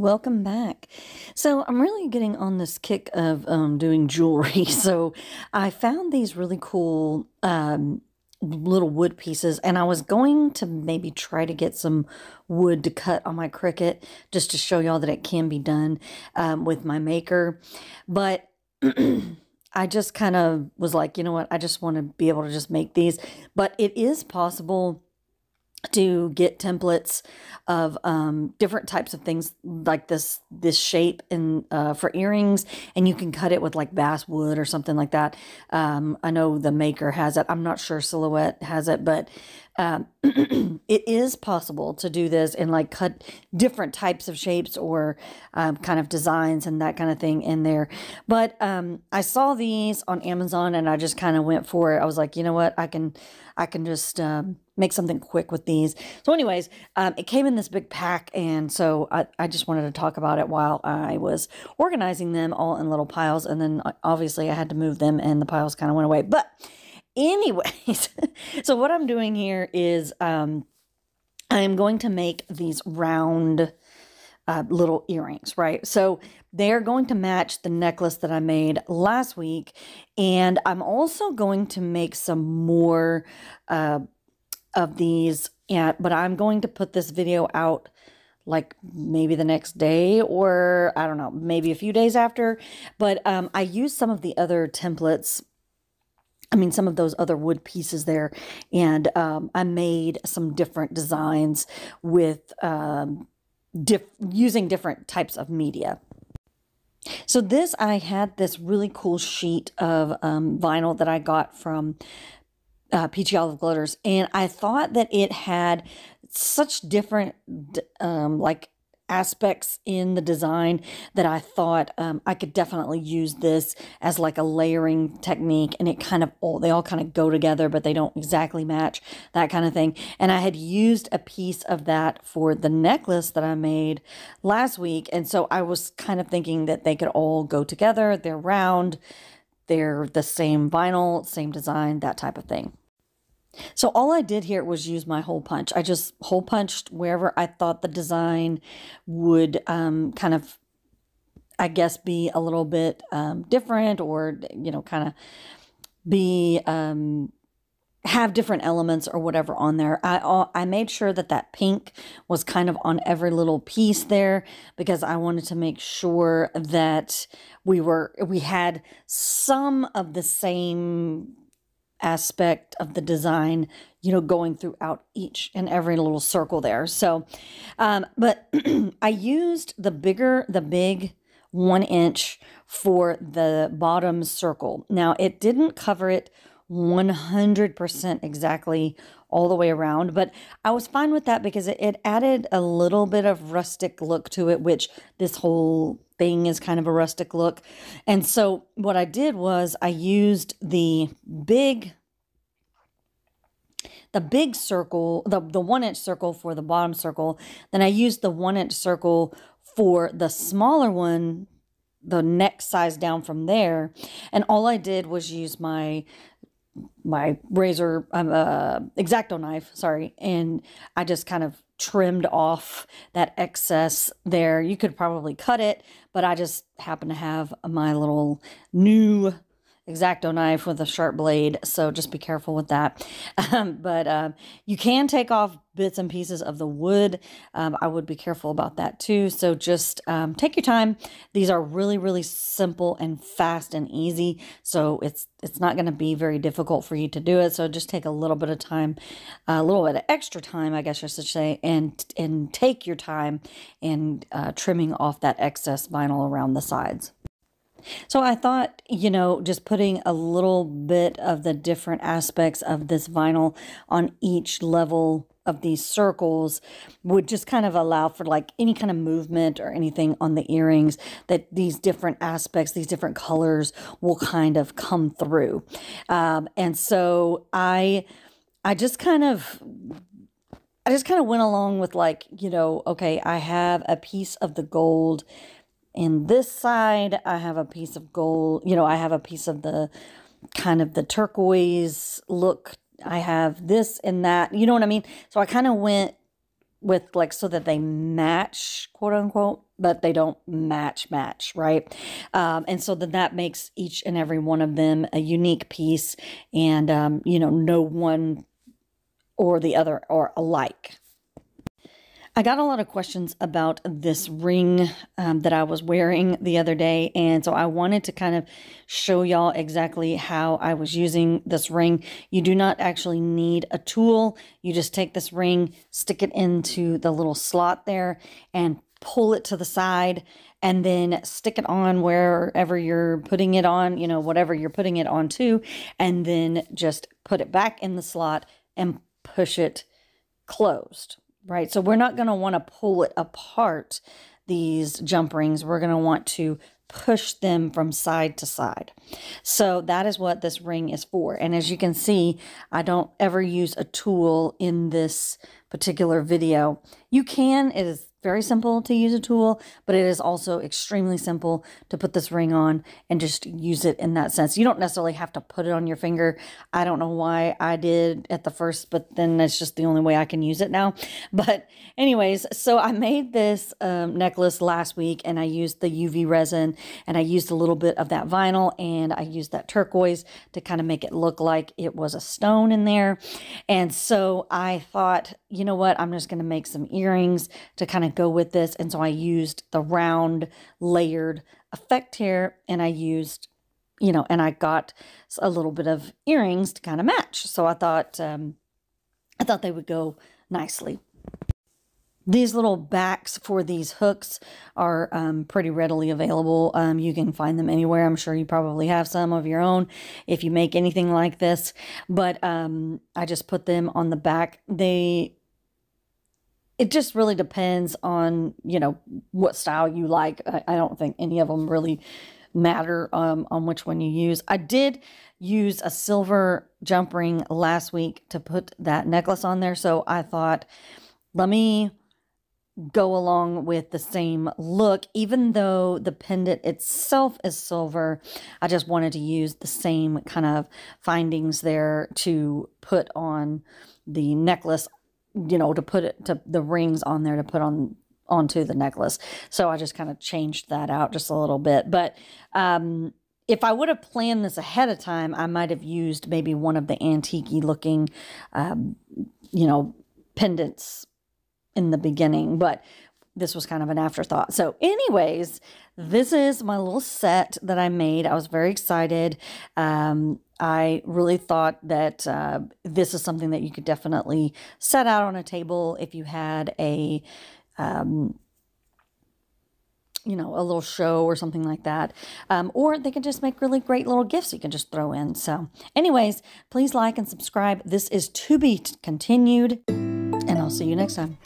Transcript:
welcome back. So I'm really getting on this kick of doing jewelry. So I found these really cool little wood pieces, and I was going to maybe try to get some wood to cut on my Cricut just to show y'all that it can be done with my maker. But I just kind of was like, you know what, I just want to be able to just make these. But it is possible to get templates of different types of things like this shape and for earrings, and you can cut it with like basswood or something like that. I know the maker has it. I'm not sure Silhouette has it, but it is possible to do this and like cut different types of shapes or kind of designs and that kind of thing in there. But I saw these on Amazon and I just kind of went for it. I was like, you know what, I can just make something quick with these. So anyways, it came in this big pack, and so I just wanted to talk about it while I was organizing them all in little piles, and then obviously I had to move them and the piles kind of went away. But anyways, so what I'm doing here is I'm going to make these round little earrings, right? So they're going to match the necklace that I made last week, and I'm also going to make some more of these, but I'm going to put this video out like maybe the next day, or I don't know, maybe a few days after. But I used some of the other templates, some of those other wood pieces there, and I made some different designs with using different types of media. So I had this really cool sheet of vinyl that I got from Peachy Olive Glitters, and I thought that it had such different like aspects in the design that I thought I could definitely use this as like a layering technique, and they all kind of go together, but they don't exactly match, that kind of thing. And I had used a piece of that for the necklace that I made last week, and so I was kind of thinking that they could all go together. They're round, they're the same vinyl, same design, that type of thing. So all I did here was use my hole punch. I just hole punched wherever I thought the design would kind of, I guess, be a little bit different, or, you know, kind of be, have different elements or whatever on there. I made sure that pink was kind of on every little piece there, because I wanted to make sure that we had some of the same aspect of the design, you know, going throughout each and every little circle there. So, but I used the big 1 inch for the bottom circle. Now, it didn't cover it 100% exactly all the way around, but I was fine with that because it added a little bit of rustic look to it, which this whole thing is kind of a rustic look. And so what I did was I used the big circle, the 1 inch circle for the bottom circle. Then I used the 1 inch circle for the smaller one, the next size down from there. And all I did was use my razor, X-Acto knife, sorry, and I just kind of trimmed off that excess there. You could probably cut it, but I just happen to have my little new X-Acto knife with a sharp blade, so just be careful with that. But you can take off bits and pieces of the wood. I would be careful about that too. So just take your time. These are really, really simple and fast and easy, so it's not going to be very difficult for you to do it. So just take a little bit of time, a little bit of extra time, I guess I should say, and take your time in trimming off that excess vinyl around the sides. So I thought, you know, just putting a little bit of the different aspects of this vinyl on each level of these circles would just kind of allow for like any kind of movement or anything on the earrings, that these different aspects, these different colors will kind of come through. And so I just kind of went along with, like, you know, okay, I have a piece of the gold in this side, I have a piece of gold, you know, I have a piece of the kind of the turquoise look, I have this and that, you know what I mean? So I kind of went with like, so that they match, quote unquote, but they don't match, right? And so that makes each and every one of them a unique piece, and, you know, no one or the other are alike. I got a lot of questions about this ring that I was wearing the other day, and so I wanted to kind of show y'all exactly how I was using this ring. You do not actually need a tool. You just take this ring, stick it into the little slot there, and pull it to the side, and then stick it on wherever you're putting it on, you know, whatever you're putting it onto, and then just put it back in the slot and push it closed. Right, so we're not going to want to pull it apart, these jump rings. We're going to want to push them from side to side. So that is what this ring is for. And as you can see, I don't ever use a tool in this particular video. You can, it is very simple to use a tool, but it is also extremely simple to put this ring on and just use it in that sense. You don't necessarily have to put it on your finger. I don't know why I did at the first, but then that's just the only way I can use it now. But anyways, so I made this necklace last week, and I used the UV resin, and I used a little bit of that vinyl, and I used that turquoise to kind of make it look like it was a stone in there. And so I thought, you know what, I'm just going to make some earrings to kind of go with this. And so I used the round layered effect here, and I used, you know, and I got a little bit of earrings to kind of match. So I thought they would go nicely. These little backs for these hooks are pretty readily available. You can find them anywhere. I'm sure you probably have some of your own if you make anything like this. But I just put them on the back. It just really depends on, you know, what style you like. I don't think any of them really matter on which one you use. I did use a silver jump ring last week to put that necklace on there. So I thought, let me go along with the same look. Even though the pendant itself is silver, I just wanted to use the same kind of findings there to put on the necklace, you know, to put it to the rings on there to put onto the necklace. So I just kind of changed that out just a little bit. But if I would have planned this ahead of time, I might have used maybe one of the antique-y looking, you know, pendants in the beginning, but this was kind of an afterthought. So anyways, this is my little set that I made. I was very excited. I really thought that this is something that you could definitely set out on a table if you had a, you know, a little show or something like that. Or they can just make really great little gifts you can just throw in. So anyways, please like and subscribe. This is to be continued, and I'll see you next time.